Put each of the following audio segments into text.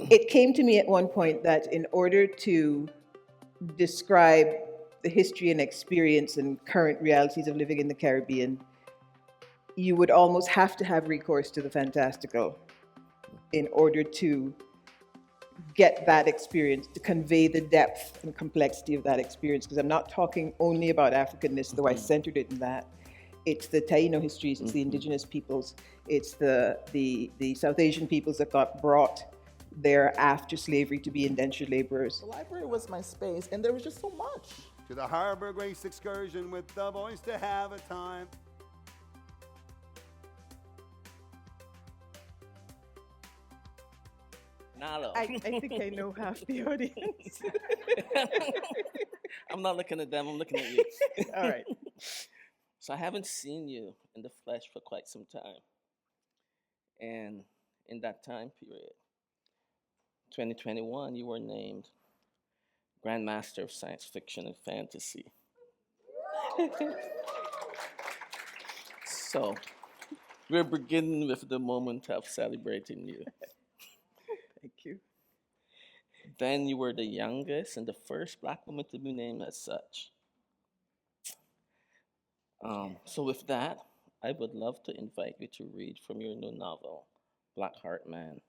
It came to me at one point that in order to describe the history and experience and current realities of living in the Caribbean, you would almost have to have recourse to the fantastical in order to get that experience, to convey the depth and complexity of that experience. Because I'm not talking only about Africanness, though I centered it in that. It's the Taino histories, it's the indigenous peoples, it's the South Asian peoples that got brought there after slavery to be indentured laborers. The library was my space, and there was just so much. To the harbor grace excursion with the boys to have a time. Nalo. I think I know half the audience. I'm not looking at them, I'm looking at you. All right. So I haven't seen you in the flesh for quite some time. And in that time period, 2021, you were named Grandmaster of Science Fiction and Fantasy. So we're beginning with the moment of celebrating you. Thank you. Then you were the youngest and the first Black woman to be named as such. So with that, I would love to invite you to read from your new novel, Blackheart Man.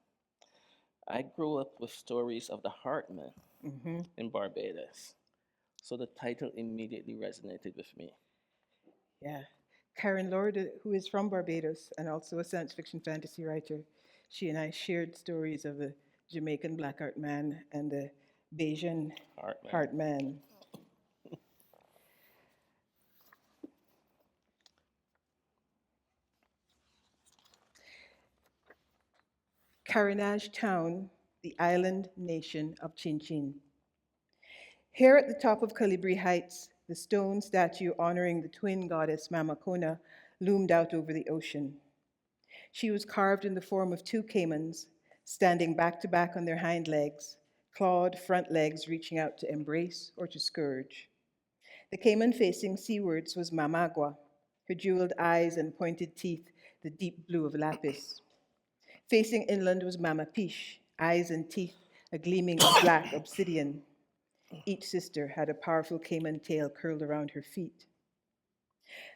I grew up with stories of the Heartman in Barbados, so the title immediately resonated with me. Yeah. Karen Lord, who is from Barbados and also a science fiction fantasy writer, she and I shared stories of the Jamaican Blackheart Man and the Bayesian Heart Man. Carenage Town, the island nation of Chin Chin. Here at the top of Calibri Heights, the stone statue honoring the twin goddess Mamakona loomed out over the ocean. She was carved in the form of two caimans, standing back to back on their hind legs, clawed front legs reaching out to embrace or to scourge. The caiman facing seawards was Mamagua, her jeweled eyes and pointed teeth the deep blue of lapis. Facing inland was Mama Pish, eyes and teeth a gleaming black obsidian. Each sister had a powerful caiman tail curled around her feet.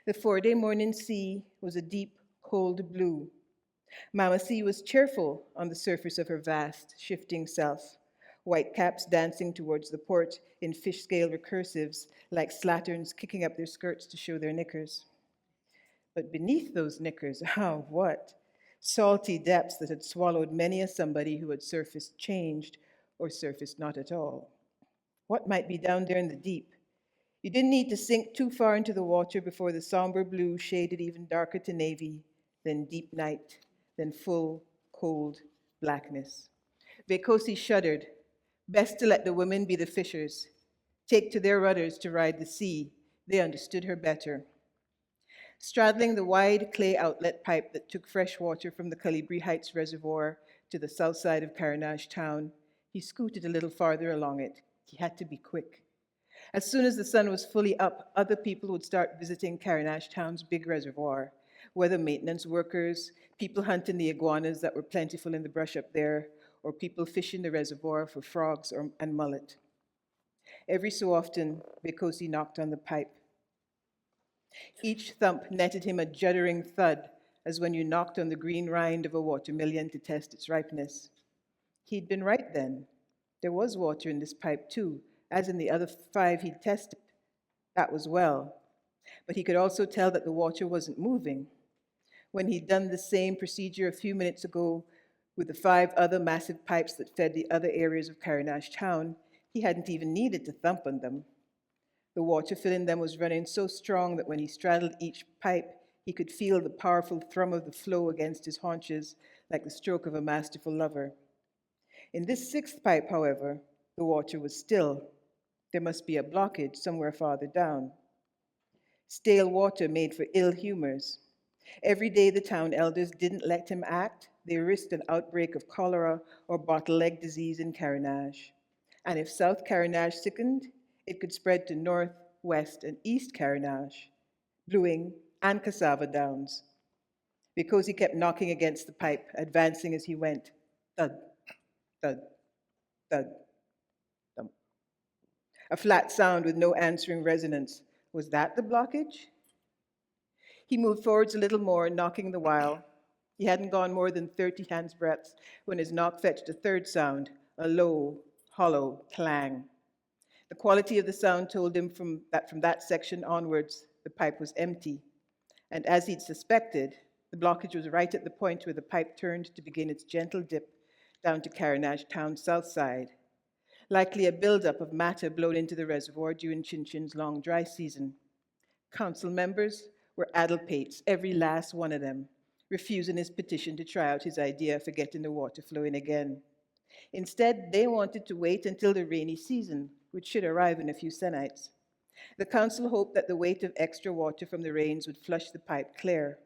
The 4-day morning sea was a deep, cold blue. Mama Sea was cheerful on the surface of her vast, shifting self, white caps dancing towards the port in fish-scale recursives like slatterns kicking up their skirts to show their knickers. But beneath those knickers, oh, what? Salty depths that had swallowed many a somebody who had surfaced changed or surfaced not at all. What might be down there in the deep? You didn't need to sink too far into the water before the somber blue shaded even darker to navy, then deep night, then full, cold blackness. Vekosi shuddered. Best to let the women be the fishers. Take to their rudders to ride the sea. They understood her better. Straddling the wide clay outlet pipe that took fresh water from the Calibri Heights Reservoir to the south side of Carenage Town, he scooted a little farther along it. He had to be quick. As soon as the sun was fully up, other people would start visiting Carenage Town's big reservoir, whether maintenance workers, people hunting the iguanas that were plentiful in the brush up there, or people fishing the reservoir for frogs and mullet. Every so often, Bekosi knocked on the pipe. Each thump netted him a juddering thud, as when you knocked on the green rind of a watermelon to test its ripeness. He'd been right then. There was water in this pipe too, as in the other 5 he'd tested. That was well. But he could also tell that the water wasn't moving. When he'd done the same procedure a few minutes ago with the 5 other massive pipes that fed the other areas of Carenage Town, he hadn't even needed to thump on them. The water filling them was running so strong that when he straddled each pipe, he could feel the powerful thrum of the flow against his haunches like the stroke of a masterful lover. In this 6th pipe, however, the water was still. There must be a blockage somewhere farther down. Stale water made for ill humors. Every day the town elders didn't let him act, they risked an outbreak of cholera or bottle leg disease in Carenage. And if South Carenage sickened, it could spread to North, West, and East Carenage, Bluing, and Cassava Downs. Because he kept knocking against the pipe, advancing as he went, thud, thud, thud, thump. A flat sound with no answering resonance. Was that the blockage? He moved forwards a little more, knocking the while. He hadn't gone more than 30 hands' breadths when his knock fetched a third sound, a low, hollow clang. The quality of the sound told him from that section onwards, the pipe was empty. And as he'd suspected, the blockage was right at the point where the pipe turned to begin its gentle dip down to Carenage town's south side. Likely a buildup of matter blown into the reservoir during Chinchin's long dry season. Council members were addlepates, every last one of them, refusing his petition to try out his idea for getting the water flowing again. Instead, they wanted to wait until the rainy season, which should arrive in a few se'nights. The council hoped that the weight of extra water from the rains would flush the pipe clear.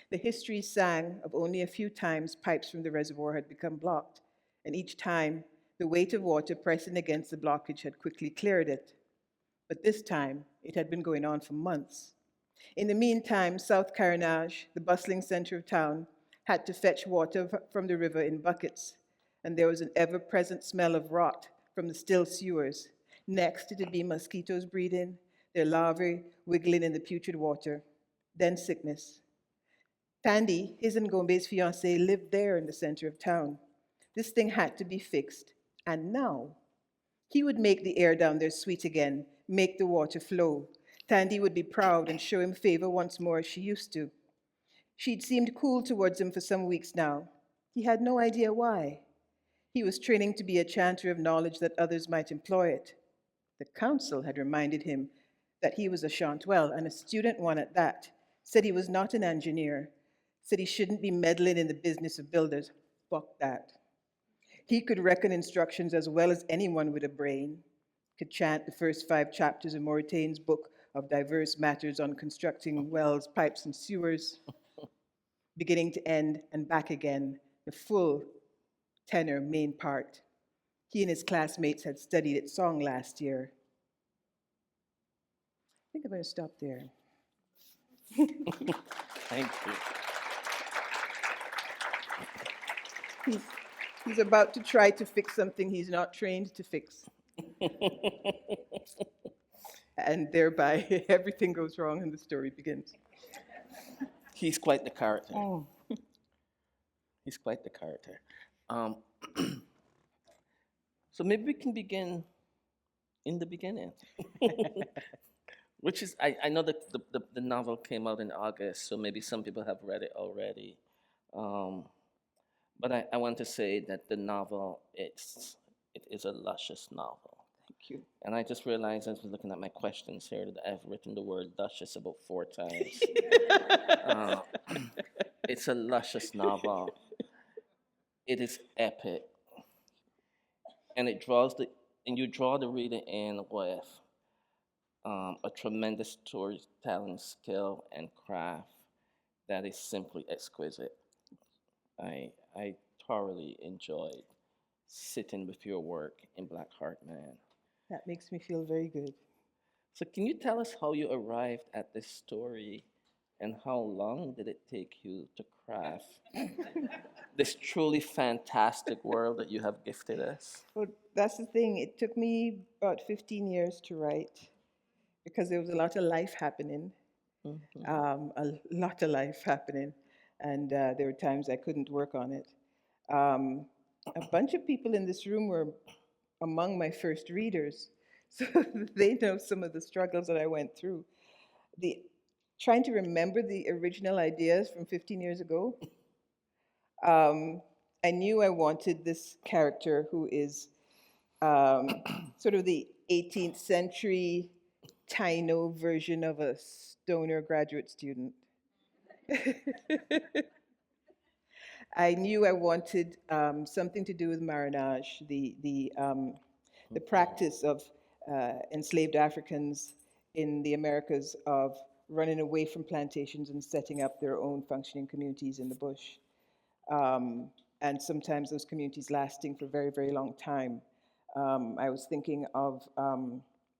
The history sang of only a few times pipes from the reservoir had become blocked, and each time the weight of water pressing against the blockage had quickly cleared it. But this time, it had been going on for months. In the meantime, South Carenage, the bustling center of town, had to fetch water from the river in buckets, and there was an ever-present smell of rot from the still sewers. Next, it'd be mosquitoes breeding, their larvae wiggling in the putrid water, then sickness. Tandy, his and Gombe's fiancée, lived there in the center of town. This thing had to be fixed, and now. He would make the air down there sweet again, make the water flow. Tandy would be proud and show him favor once more as she used to. She'd seemed cool towards him for some weeks now. He had no idea why. He was training to be a chanter of knowledge that others might employ it. The council had reminded him that he was a chantwell, and a student one at that, said he was not an engineer, said he shouldn't be meddling in the business of builders. Fuck that. He could reckon instructions as well as anyone with a brain, could chant the first 5 chapters of Moritain's book of diverse matters on constructing wells, pipes, and sewers, beginning to end and back again, the full tenor main part. He and his classmates had studied its song last year. I think I'm going to stop there. Thank you. He's about to try to fix something he's not trained to fix. And thereby, everything goes wrong and the story begins. He's quite the character. Oh. He's quite the character. So maybe we can begin in the beginning. Which is, I know that the novel came out in August, so maybe some people have read it already. But I want to say that the novel, it is a luscious novel. Thank you. And I just realized as I was looking at my questions here that I've written the word luscious about 4 times. It's a luscious novel. It is epic. And you draw the reader in with a tremendous storytelling skill and craft that is simply exquisite. I thoroughly enjoyed sitting with your work in Blackheart Man. That makes me feel very good. So can you tell us how you arrived at this story and how long did it take you to craft this truly fantastic world that you have gifted us? Well, that's the thing. It took me about 15 years to write because there was a lot of life happening, a lot of life happening, and there were times I couldn't work on it. A bunch of people in this room were among my first readers, so they know some of the struggles that I went through. Trying to remember the original ideas from 15 years ago, I knew I wanted this character who is sort of the 18th century Taino version of a stoner graduate student. I knew I wanted something to do with marronage, the practice of enslaved Africans in the Americas of running away from plantations and setting up their own functioning communities in the bush. And sometimes those communities lasting for a very, very long time. I was thinking of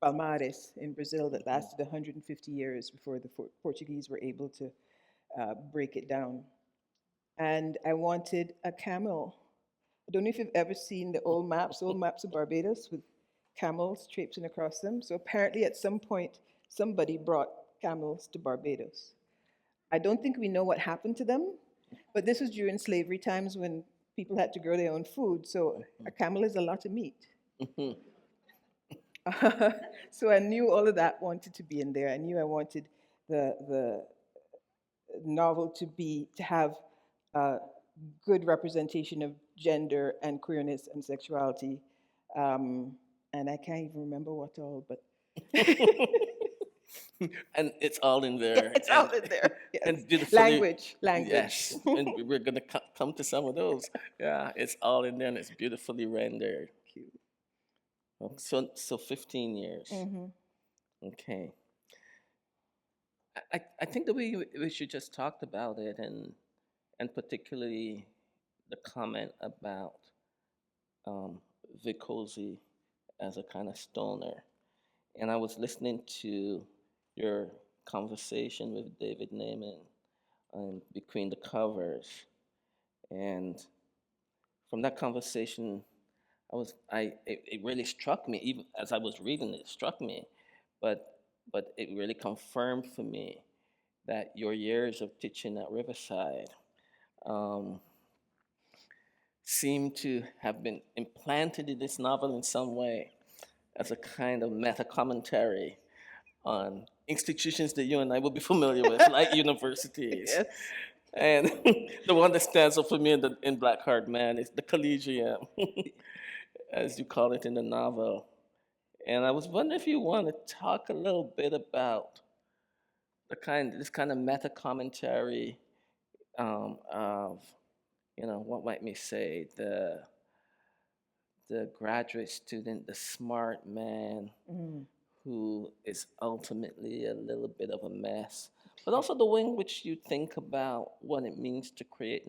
Palmares in Brazil that lasted 150 years before the Portuguese were able to break it down. And I wanted a camel I don't know if you've ever seen the old maps of Barbados with camels traipsing across them. So apparently, at some point, somebody brought camels to Barbados. I don't think we know what happened to them, but this was during slavery times when people had to grow their own food. So a camel is a lot of meat. So I knew all of that wanted to be in there. I knew I wanted the novel to have a good representation of gender and queerness and sexuality. And I can't even remember what all, but And it's all in there. it's all in there. Yes. And beautifully. Language. Yes, and we're gonna come to some of those. Yeah, it's all in there and it's beautifully rendered. Cute. So 15 years. Okay. I think that we should just talk about it, and particularly the comment about Vicosi as a kind of stoner. And I was listening to your conversation with David Naiman between the covers, and from that conversation, it really struck me. Even as I was reading it, it struck me, but it really confirmed for me that your years of teaching at Riverside seem to have been implanted in this novel in some way as a kind of meta commentary on institutions that you and I will be familiar with, like universities. Yes. And the one that stands up for me in Blackheart Man is the Collegium, as you call it in the novel. And I was wondering if you want to talk a little bit about this kind of meta commentary of, what might we say, the graduate student, the smart man, who is ultimately a little bit of a mess, but also the way in which you think about what it means to create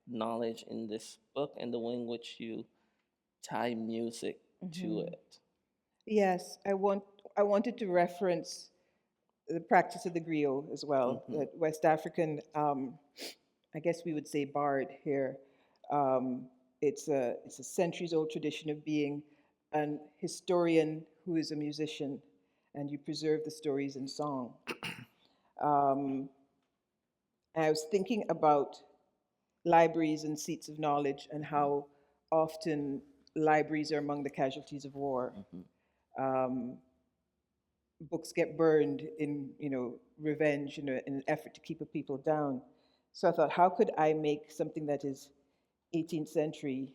knowledge in this book, and the way in which you tie music to it. Yes, I wanted to reference the practice of the griot as well. That West African, I guess we would say bard here. It's a centuries-old tradition of being an historian who is a musician, and you preserve the stories in song. And I was thinking about libraries and seats of knowledge and how often libraries are among the casualties of war. Books get burned in, revenge, in an effort to keep a people down. So I thought, how could I make something that is 18th century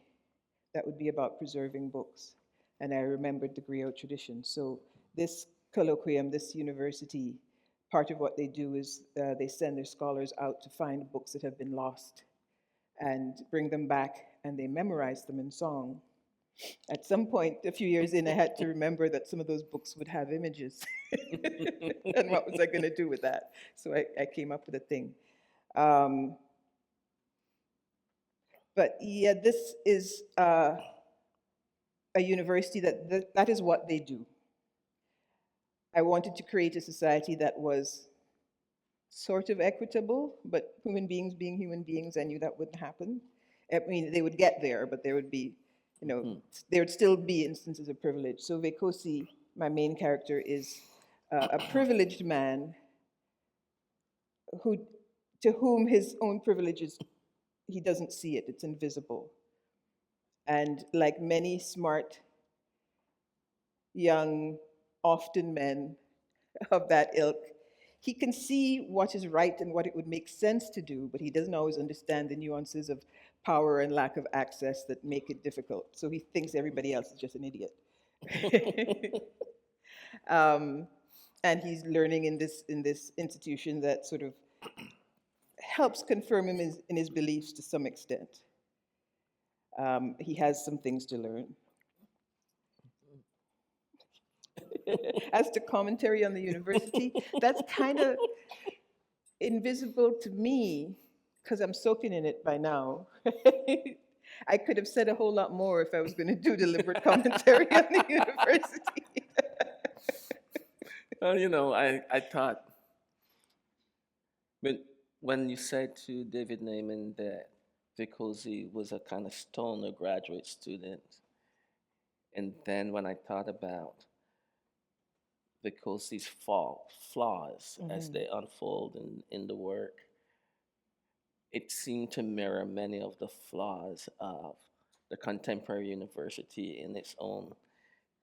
that would be about preserving books? And I remembered the griot tradition. So this colloquium, this university, part of what they do is they send their scholars out to find books that have been lost and bring them back, and they memorize them in song. At some point, a few years in, I had to remember that some of those books would have images. And what was I going to do with that? So I came up with a thing. But yeah, this is a university that is what they do. I wanted to create a society that was sort of equitable, but human beings being human beings, I knew that wouldn't happen. I mean, they would get there, but there would be, there would still be instances of privilege. So Vekosi, my main character, is a privileged man to whom his own privileges, he doesn't see it, it's invisible. And like many smart, young, often men of that ilk, he can see what is right and what it would make sense to do, but he doesn't always understand the nuances of power and lack of access that make it difficult. So he thinks everybody else is just an idiot. And he's learning in this institution that sort of helps confirm him in his beliefs to some extent. He has some things to learn. As to commentary on the university, that's kind of invisible to me because I'm soaking in it by now. I could have said a whole lot more if I was going to do deliberate commentary on the university. Well, I thought when you said to David Naiman that because he was a kind of stoner graduate student. And then when I thought about Vicosi's flaws as they unfold in the work, it seemed to mirror many of the flaws of the contemporary university in its own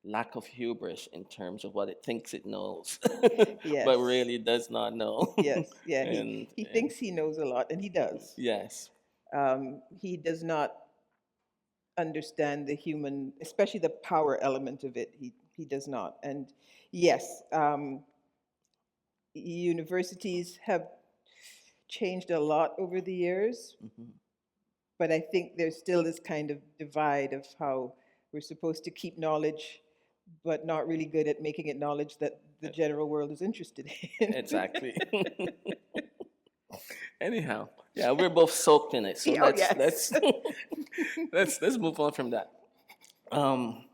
lack of hubris in terms of what it thinks it knows, but Yes. really does not know. Yes. Yeah. He And thinks he knows a lot, and he does. yes, He does not understand the human, especially the power element of it. He does not. And yes, universities have changed a lot over the years, but I think there's still this kind of divide of how we're supposed to keep knowledge, but not really good at making it knowledge that the general world is interested in. exactly. Anyhow, yeah, we're both soaked in it, so Oh, let's yes. let's move on from that. Um,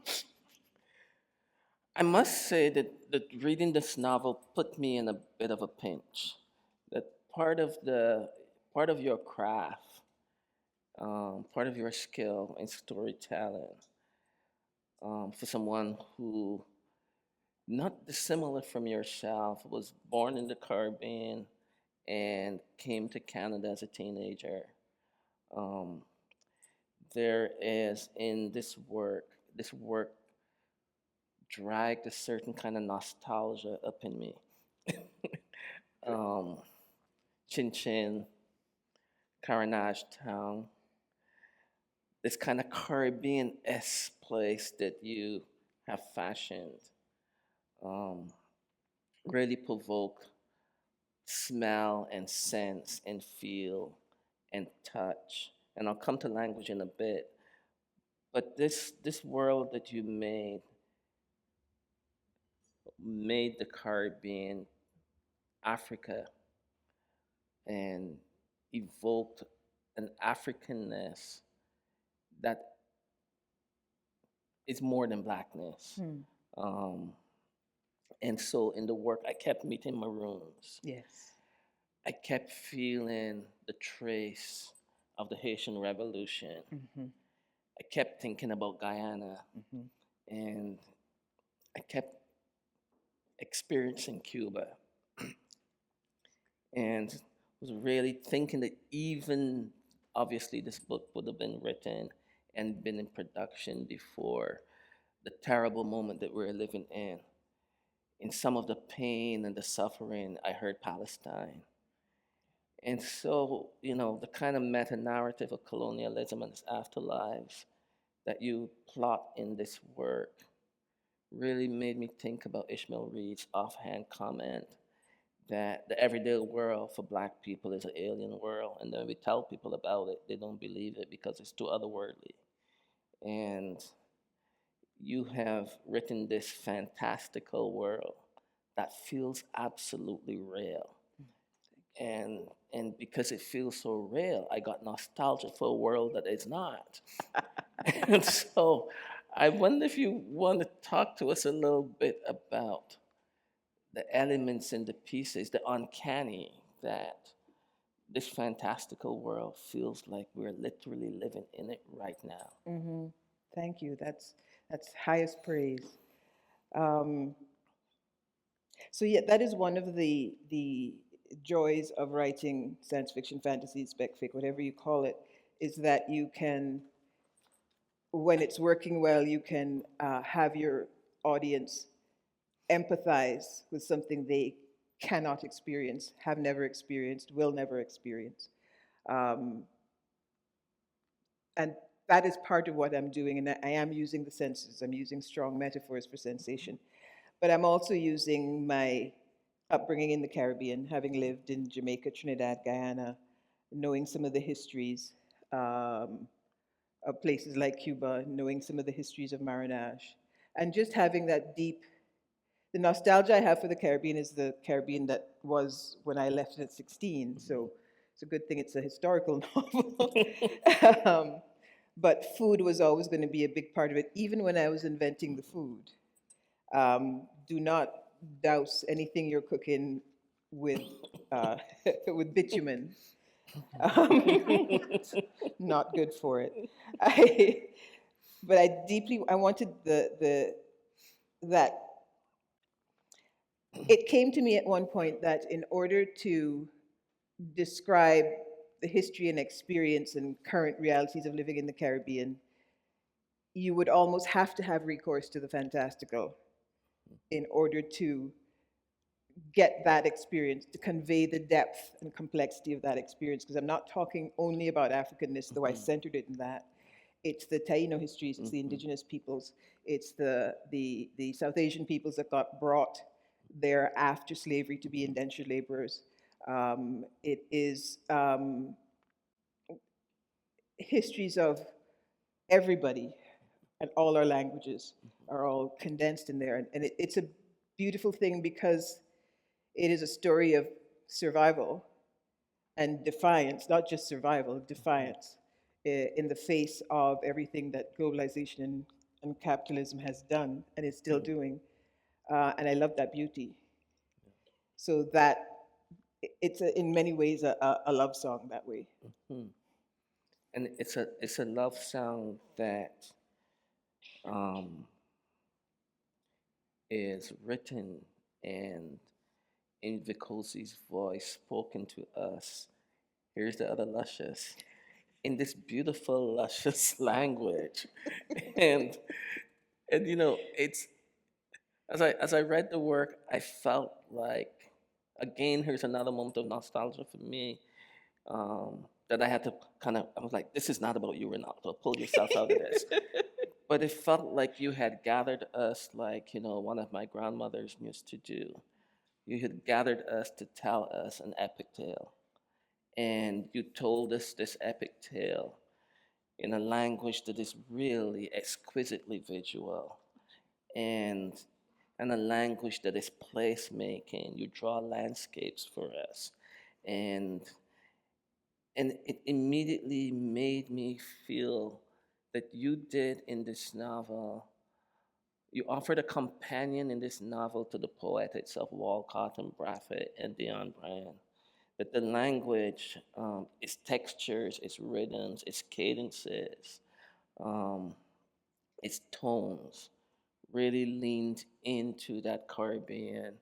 I must say that reading this novel put me in a bit of a pinch. That part of your craft, part of your skill in storytelling, for someone who, not dissimilar from yourself, was born in the Caribbean and came to Canada as a teenager. Um, there is in this work dragged a certain kind of nostalgia up in me. um, Chin Chin, Carenage Town, this kind of Caribbean-esque place that you have fashioned, um, really provoke smell and sense and feel and touch. And I'll come to language in a bit. But this world that you made the Caribbean, Africa, and evoked an Africanness that is more than blackness. Um, and so in the work, I kept meeting maroons. Yes. I kept feeling the trace of the Haitian Revolution. I kept thinking about Guyana, and I kept experiencing Cuba, and was really thinking that even obviously this book would have been written and been in production before the terrible moment that we're living in. In some of the pain and the suffering, I heard Palestine. And so, the kind of meta narrative of colonialism and its afterlives that you plot in this work really made me think about Ishmael Reed's offhand comment that the everyday world for Black people is an alien world. And then we tell people about it, they don't believe it because it's too otherworldly. And you have written this fantastical world that feels absolutely real. And because it feels so real, I got nostalgia for a world that is not. And so I wonder if you want to talk to us a little bit about the elements and the pieces, the uncanny, that this fantastical world feels like we're literally living in it right now. Thank you. That's highest praise. So yeah, that is one of the joys of writing science fiction, fantasy, spec fic, whatever you call it, is that you can, when it's working well, you can have your audience empathize with something they cannot experience, have never experienced, will never experience. And that is part of what I'm doing, and I am using the senses. I'm using strong metaphors for sensation. But I'm also using my upbringing in the Caribbean, having lived in Jamaica, Trinidad, Guyana, knowing some of the histories of places like Cuba, knowing some of the histories of Marinage, and just having that deep, the nostalgia I have for the Caribbean is the Caribbean that was when I left at 16. So it's a good thing it's a historical novel. But food was always going to be a big part of it, even when I was inventing the food. Do not douse anything you're cooking with with bitumen. not good for it. But I wanted that it came to me at one point that in order to describe the history and experience and current realities of living in the Caribbean, you would almost have to have recourse to the fantastical in order to get that experience, to convey the depth and complexity of that experience. Because I'm not talking only about Africanness, though I centered it in that. It's the Taino histories, it's the indigenous peoples, it's the South Asian peoples that got brought there after slavery to be indentured laborers. It is histories of everybody and all our languages are all condensed in there. And it's a beautiful thing because it is a story of survival and defiance, not just survival, defiance in the face of everything that globalization and capitalism has done and is still doing. And I love that beauty. So that it's in many ways a love song that way. And it's a love song that um, is written and in Vicosi's voice spoken to us. Here's the other luscious in this beautiful luscious language, and and it's as I read the work, I felt like again here's another moment of nostalgia for me. That I had to I was like, this is not about you, Rinaldo. Pull yourself out of this. But it felt like you had gathered us, like, one of my grandmothers used to do. You had gathered us to tell us an epic tale. And you told us this epic tale in a language that is really exquisitely visual and, and a language that is placemaking. You draw landscapes for us. And it immediately made me feel that you did in this novel, you offered a companion in this novel to the poetics of Walcott and Braffett and Dion Brand. That the language, its textures, its rhythms, its cadences, um, its tones, really leaned into that Caribbean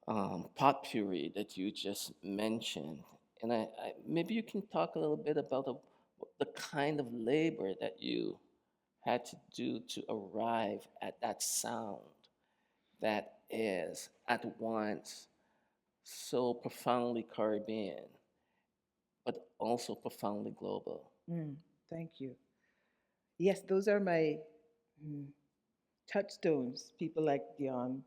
potpourri that you just mentioned. And maybe you can talk a little bit about the kind of labor that you had to do to arrive at that sound that is at once so profoundly Caribbean, but also profoundly global. Thank you. Yes, those are my touchstones. People like Dion,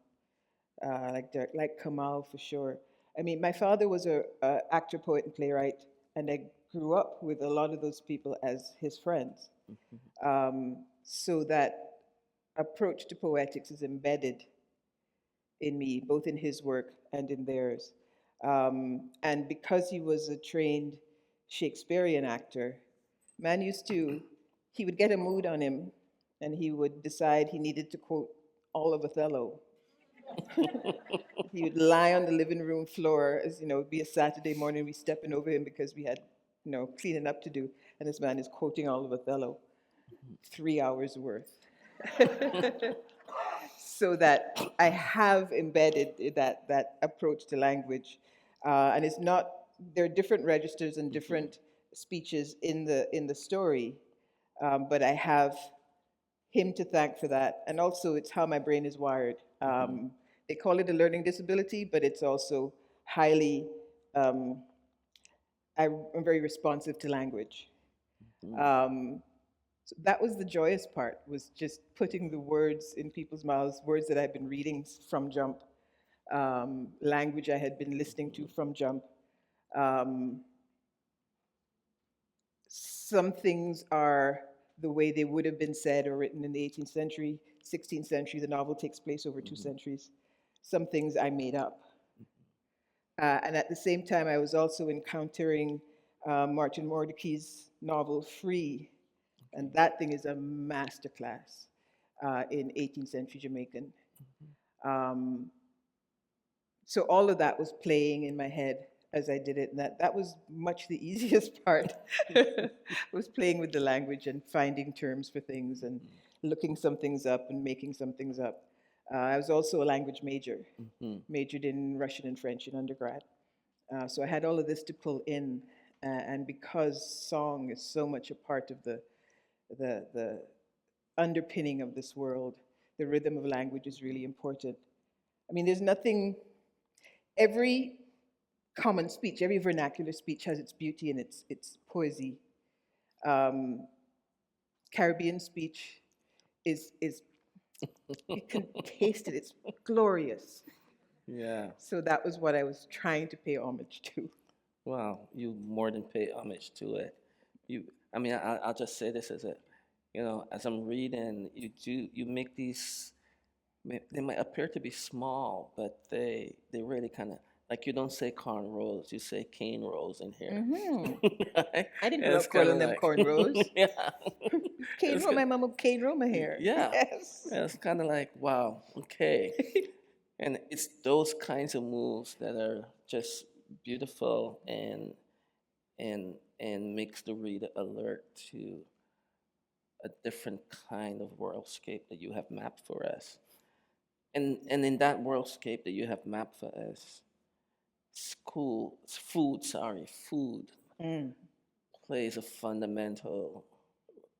like Kamal for sure. I mean, my father was a actor, poet, and playwright, and I grew up with a lot of those people as his friends. So that approach to poetics is embedded in me, both in his work and in theirs. And because he was a trained Shakespearean actor, man used to, he would get a mood on him and he would decide he needed to quote all of Othello. He would lie on the living room floor, as it'd be a Saturday morning, we stepping over him because we had, cleaning up to do, and this man is quoting all of Othello, 3 hours worth. So that I have embedded that approach to language, and it's not. There are different registers and different speeches in the story, but I have him to thank for that, and also it's how my brain is wired. They call it a learning disability, but it's also highly. I'm very responsive to language. So that was the joyous part, was just putting the words in people's mouths, words that I've been reading from Jump, language I had been listening to from Jump. Some things are the way they would have been said or written in the 18th century, 16th century. The novel takes place over 2 centuries. Some things I made up. And at the same time, I was also encountering Martin Mordecai's novel, Free. And that thing is a masterclass in 18th century Jamaican. So all of that was playing in my head as I did it. And that was much the easiest part, was playing with the language and finding terms for things and looking some things up and making some things up. I was also a language major, majored in Russian and French in undergrad. So I had all of this to pull in. And because song is so much a part of the underpinning of this world, the rhythm of language is really important. I mean, there's nothing, every common speech, every vernacular speech has its beauty and its poesy. Caribbean speech is you can taste it, it's glorious. Yeah. So that was what I was trying to pay homage to. Well, you more than pay homage to it. I mean, I'll just say this as as I'm reading, you make these, they might appear to be small, but they really kind of, like, you don't say corn rolls, you say cane rolls in here. Right? I didn't And grow it's up kind calling of them like, cornrows. yeah. Cane It's roll, ki- my mom would cane roll my hair. yeah. Yes. Yeah, it's kind of like, wow, okay. And it's those kinds of moves that are just beautiful and makes the reader alert to a different kind of worldscape that you have mapped for us. And in that worldscape that you have mapped for us, food plays a fundamental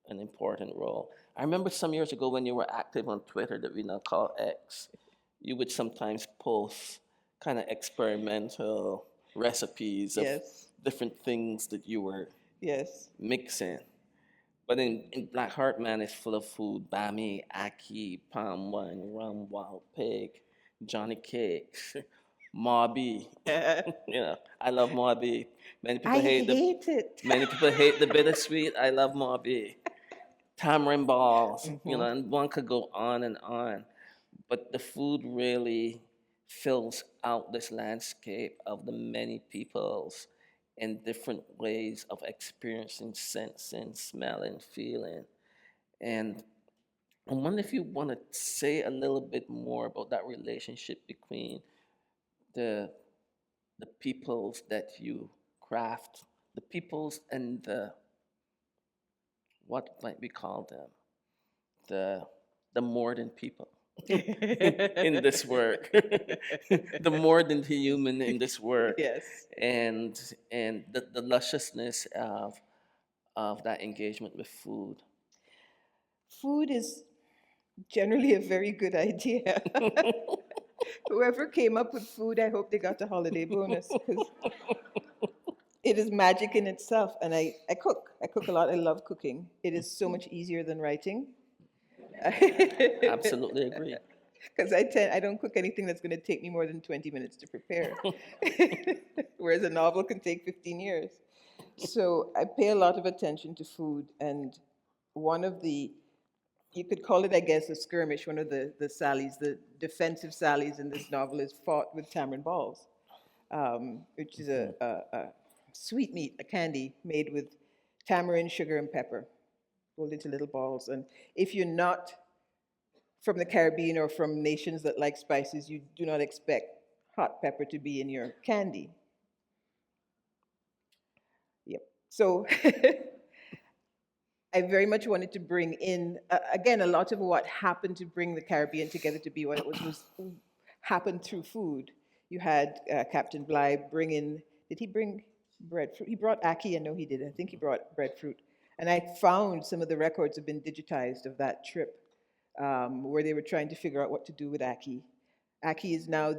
and important role. I remember some years ago when you were active on Twitter, that we now call X, you would sometimes post kind of experimental recipes of Yes. different things that you were Yes. mixing. But in Blackheart Man, it's full of food: bami, aki, palm wine, rum, wild pig, Johnny cakes, Mabi. I love Mabi. Many I people hate the hate it. many people hate the bittersweet. I love Mabi. Tamarind balls, and one could go on and on. But the food really fills out this landscape of the many peoples and different ways of experiencing sensing, smelling, feeling. And I wonder if you want to say a little bit more about that relationship between the the peoples that you craft, the peoples and the, what might we call them, the the more than people in this work, the more than human in this work, Yes. and the lusciousness of that engagement with food. Food is generally a very good idea. Whoever came up with food, I hope they got a holiday bonus, because it is magic in itself. And I cook. I cook a lot. I love cooking. It is so much easier than writing. Absolutely agree. Because I don't cook anything that's going to take me more than 20 minutes to prepare, whereas a novel can take 15 years. So I pay a lot of attention to food, and one of the, you could call it, I guess, a skirmish. One of the sallies, the defensive sallies in this novel, is fought with tamarind balls, which is a sweetmeat, a candy made with tamarind, sugar, and pepper, rolled into little balls. And if you're not from the Caribbean or from nations that like spices, you do not expect hot pepper to be in your candy. Yep. So I very much wanted to bring in, again, a lot of what happened to bring the Caribbean together to be what it was happened through food. You had Captain Bligh bring in, did he bring breadfruit? He brought ackee, I know he did. I think he brought breadfruit. And I found some of the records have been digitized of that trip, where they were trying to figure out what to do with ackee. Ackee is now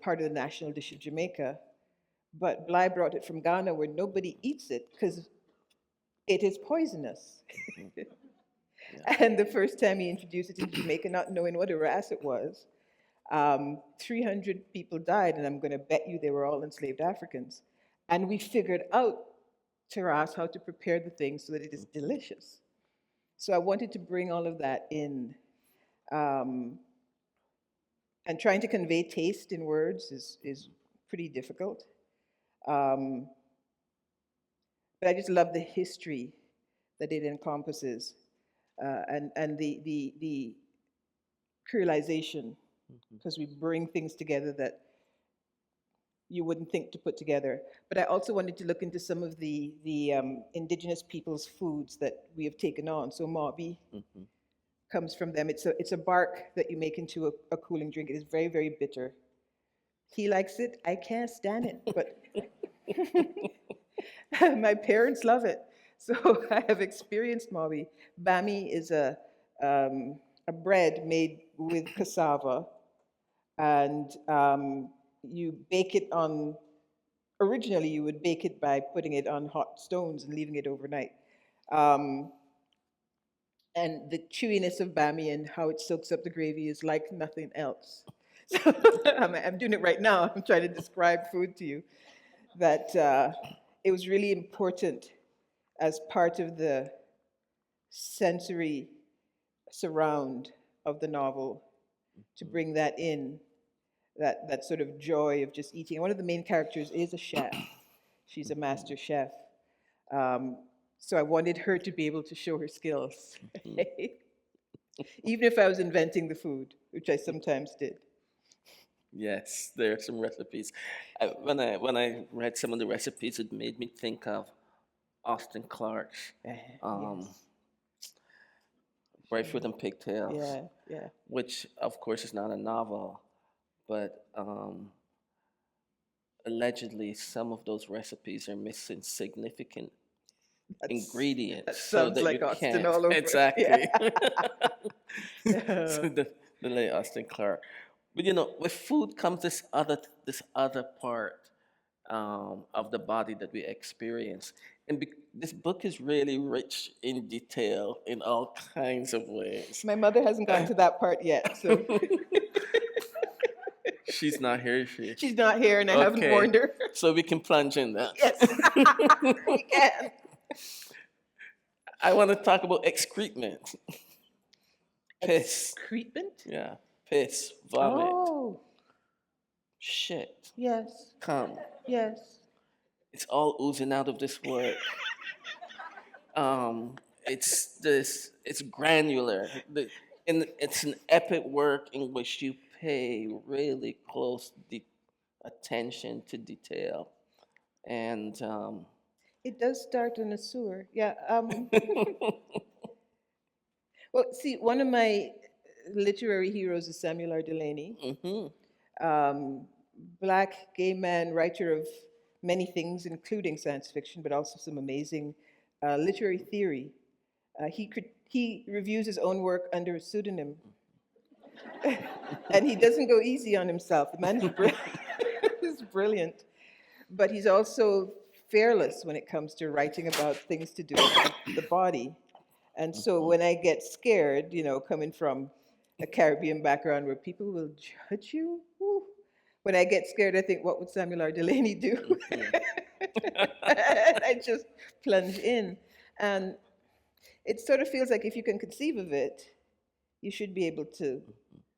part of the national dish of Jamaica, but Bligh brought it from Ghana, where nobody eats it because it is poisonous. And the first time he introduced it in Jamaica, not knowing what a ras it was, 300 people died, and I'm going to bet you they were all enslaved Africans. And we figured out, Taras, how to prepare the thing so that it is delicious. So I wanted to bring all of that in. And trying to convey taste in words is pretty difficult. But I just love the history that it encompasses, and the creolization, because we bring things together that you wouldn't think to put together. But I also wanted to look into some of the indigenous people's foods that we have taken on. So mabi Mm-hmm. comes from them. It's a bark that you make into a cooling drink. It is very, very bitter. He likes it. I can't stand it, but my parents love it. So I have experienced mabi. Bami is a bread made with cassava, and you bake it on. Originally, you would bake it by putting it on hot stones and leaving it overnight. Um, and the chewiness of bami and how it soaks up the gravy is like nothing else. So I'm doing it right now. I'm trying to describe food to you. That it was really important as part of the sensory surround of the novel to bring that in, that sort of joy of just eating. And one of the main characters is a chef. She's a master chef. Um, so I wanted her to be able to show her skills, even if I was inventing the food, which I sometimes did. Yes, there are some recipes. When I read some of the recipes, it made me think of Austin Clark's um, Yes. Breadfruit and Pigtails, Yeah, yeah. which of course is not a novel, but allegedly some of those recipes are missing significant That's, that ingredients so sounds that you like Austin can't all over. exactly. Yeah. So the late Austin Clark. But you know, with food comes this other part of the body that we experience, and this book is really rich in detail in all kinds of ways. My mother hasn't gotten to that part yet, so She's not here, is she? she's not here, and I haven't Okay, warned her. so we can plunge in that. Yes, we can. I want to talk about excrement. Piss. Excrement? Yeah. Piss. Vomit. Oh, Shit. yes, Cum. yes. It's all oozing out of this work. It's granular. And it's an epic work in which you pay really close attention to detail. And It does start in a sewer. Yeah. Well, see, one of my literary heroes is Samuel R. Delany. mhm. Black gay man, writer of many things, including science fiction, but also some amazing literary theory. He reviews his own work under a pseudonym, and he doesn't go easy on himself. The man is is brilliant, but he's also fearless when it comes to writing about things to do with the body. And so when I get scared, coming from a Caribbean background where people will judge you, whew, when I get scared, I think, what would Samuel R. Delany do? And I just plunge in. And it sort of feels like if you can conceive of it, you should be able to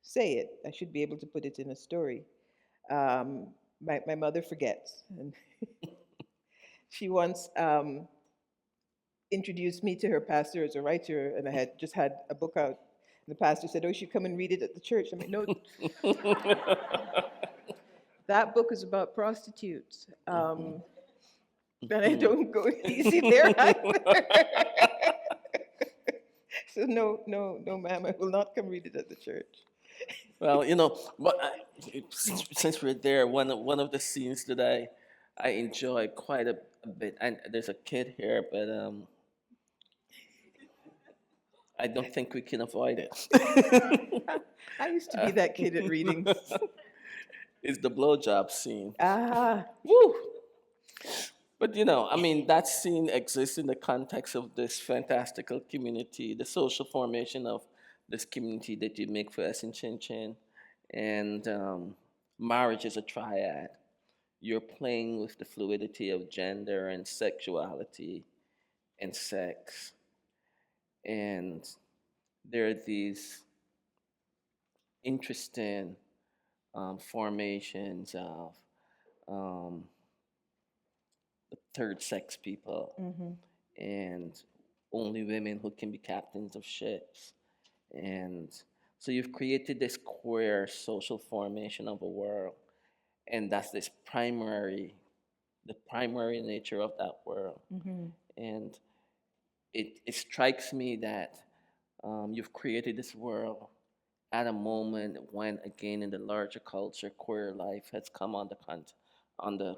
say it. I should be able to put it in a story. My mother forgets. And she once introduced me to her pastor as a writer, and I had just had a book out. And the pastor said, "Oh, you should come and read it at the church." I mean, no, that book is about prostitutes. And I don't go easy there either. So no, ma'am, I will not come read it at the church. Well, since we're there, one of the scenes that I enjoy quite a bit, and there's a kid here, but I don't think we can avoid it. I used to be that kid at readings. Is the blowjob scene. Ah, Woo! But I mean, that scene exists in the context of this fantastical community, the social formation of this community that you make for us in Chin Chin. And marriage is a triad. You're playing with the fluidity of gender and sexuality and sex. And there are these interesting formations of um, the third sex people and only women who can be captains of ships. And so you've created this queer social formation of a world. and that's the primary nature of that world. And it strikes me that you've created this world at a moment when, again, in the larger culture, queer life has come on on the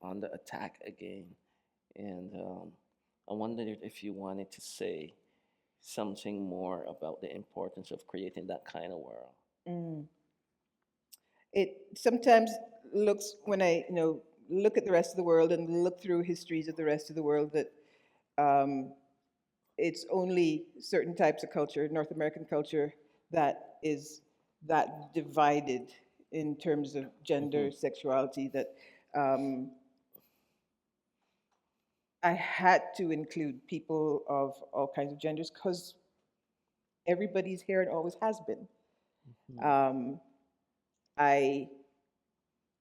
on the attack again. And I wondered if you wanted to say something more about the importance of creating that kind of world. It sometimes looks, when I look at the rest of the world and look through histories of the rest of the world, that it's only certain types of culture, North American culture, that is that divided in terms of gender, sexuality, that I had to include people of all kinds of genders because everybody's here and always has been. I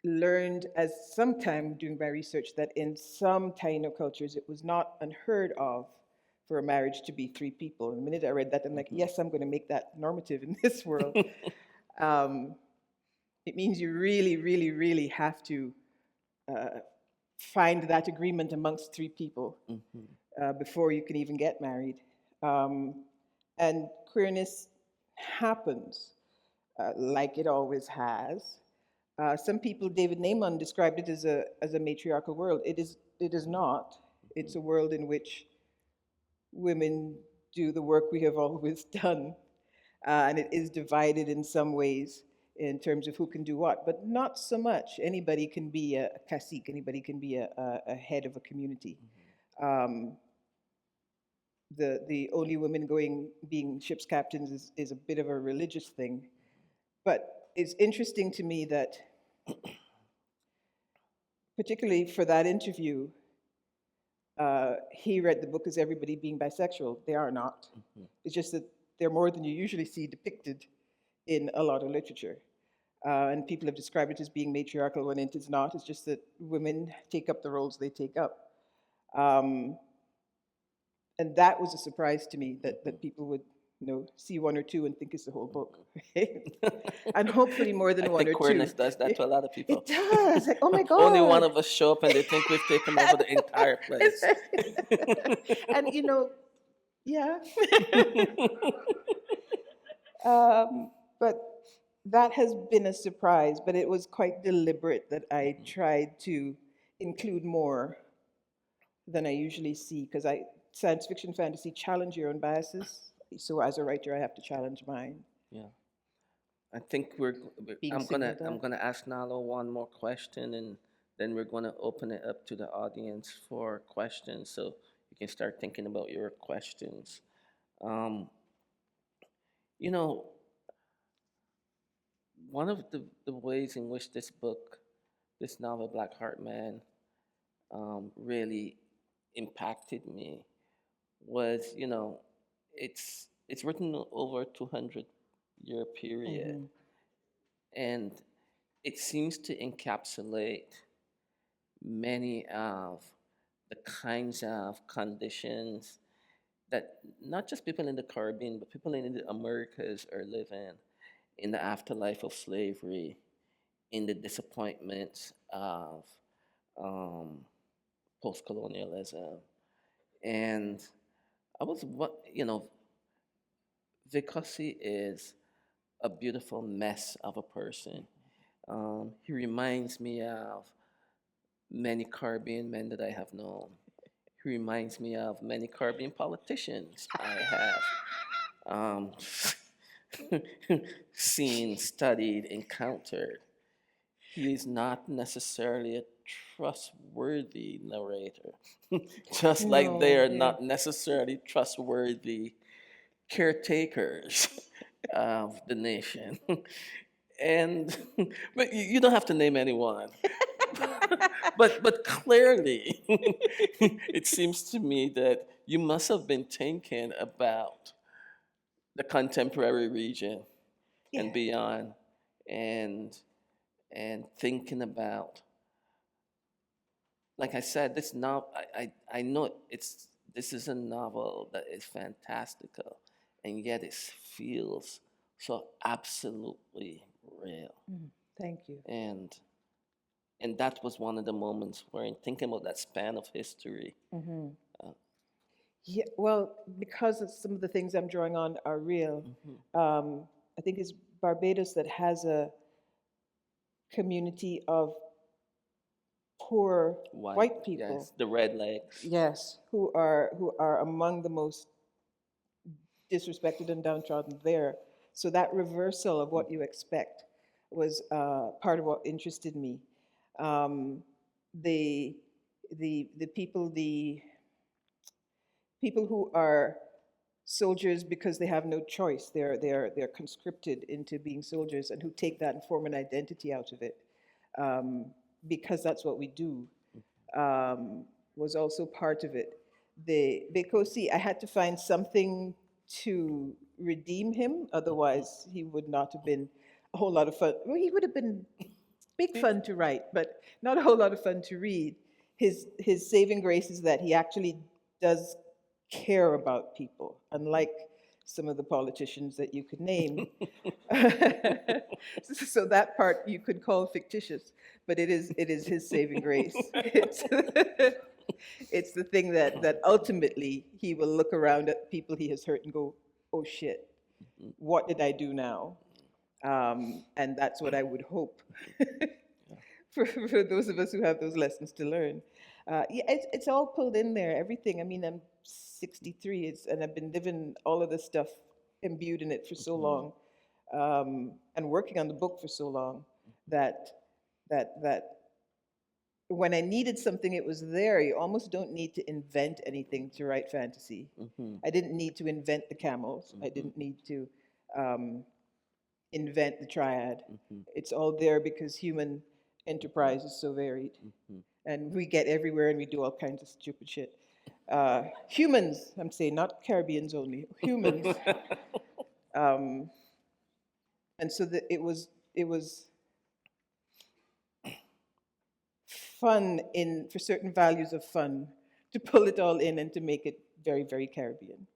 learned as sometime doing my research that in some Taino cultures it was not unheard of for a marriage to be three people. And the minute I read that, I'm like, yes, I'm going to make that normative in this world. It means you really, really, really have to find that agreement amongst three people before you can even get married. And queerness happens like it always has. Some people, David Naiman described it as a matriarchal world. It is not. It's a world in which women do the work we have always done. And it is divided in some ways in terms of who can do what, but not so much. Anybody can be a cacique, anybody can be a head of a community. The only women being ship's captains is a bit of a religious thing. But it's interesting to me that, particularly for that interview, he read the book as everybody being bisexual. They are not. It's just that they're more than you usually see depicted in a lot of literature. And people have described it as being matriarchal when it is not. It's just that women take up the roles they take up. And that was a surprise to me, that people would see one or two and think it's the whole book. And hopefully more than I one think or queerness two. does that to a lot of people. It does. Like, oh my God. Only one of us show up and they think we've taken over the entire place. And yeah. But that has been a surprise, but it was quite deliberate that I tried to include more than I usually see, because science fiction, fantasy challenge your own biases. So as a writer, I have to challenge mine. Yeah. I think I'm gonna ask Nalo one more question, and then we're gonna open it up to the audience for questions, so you can start thinking about your questions. You know, one of the ways in which this novel, Blackheart Man, really impacted me was, it's written over a 200-year period, and it seems to encapsulate many of the kinds of conditions that not just people in the Caribbean, but people in the Americas are living in the afterlife of slavery, in the disappointments of post-colonialism. And Vikosi is a beautiful mess of a person. He reminds me of many Caribbean men that I have known. He reminds me of many Caribbean politicians I have seen, studied, encountered. He is not necessarily a trustworthy narrator, just like they are not necessarily trustworthy caretakers of the nation. And but you don't have to name anyone. But clearly, it seems to me that you must have been thinking about the contemporary region and beyond, and thinking about, like I said, this novel. I know this is a novel that is fantastical, and yet it feels so absolutely real. Thank you. And And that was one of the moments where, in thinking about that span of history, Yeah, well, because some of the things I'm drawing on are real, I think it's Barbados that has a community of poor white people, yes, the red legs. yes, who are among the most disrespected and downtrodden there. So that reversal of what you expect was part of what interested me. Um, the the people who are soldiers because they have no choice. They're conscripted into being soldiers, and who take that and form an identity out of it, um, because that's what we do. Was also part of it. Because see, I had to find something to redeem him, otherwise he would not have been a whole lot of fun. Well, he would have been big fun to write, but not a whole lot of fun to read. His saving grace is that he actually does care about people, unlike some of the politicians that you could name. So that part you could call fictitious, but it is his saving grace. It's the thing that ultimately he will look around at people he has hurt and go, oh shit, what did I do now? And that's what I would hope for those of us who have those lessons to learn. Yeah, it's all pulled in there, everything. I mean, I'm 63, and I've been living all of this stuff imbued in it for so long, and working on the book for so long, that when I needed something, it was there. You almost don't need to invent anything to write fantasy. I didn't need to invent the camels. I didn't need to invent the triad. It's all there because human enterprise is so varied. And we get everywhere and we do all kinds of stupid shit. Humans, I'm saying, not Caribbeans only, humans. And so it was fun for certain values of fun to pull it all in and to make it very, very Caribbean.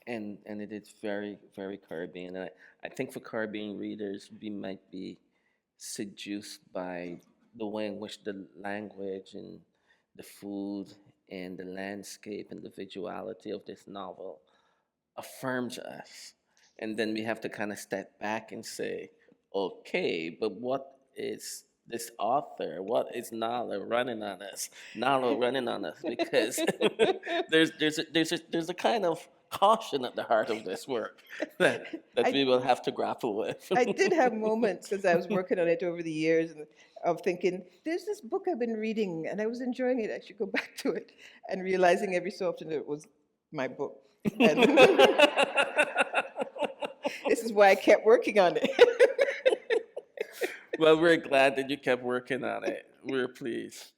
And it is very, very Caribbean. And I think for Caribbean readers, we might be seduced by the way in which the language and the food and the landscape and the visuality of this novel affirms us. And then we have to kind of step back and say, okay, but what is this author? What is Nalo running on us? Nalo running on us, because there's a kind of caution at the heart of this work that we will have to grapple with. I did have moments as I was working on it over the years of thinking, there's this book I've been reading and I was enjoying it, I should go back to it, and realizing every so often that it was my book. And this is why I kept working on it. Well, we're glad that you kept working on it. We're pleased.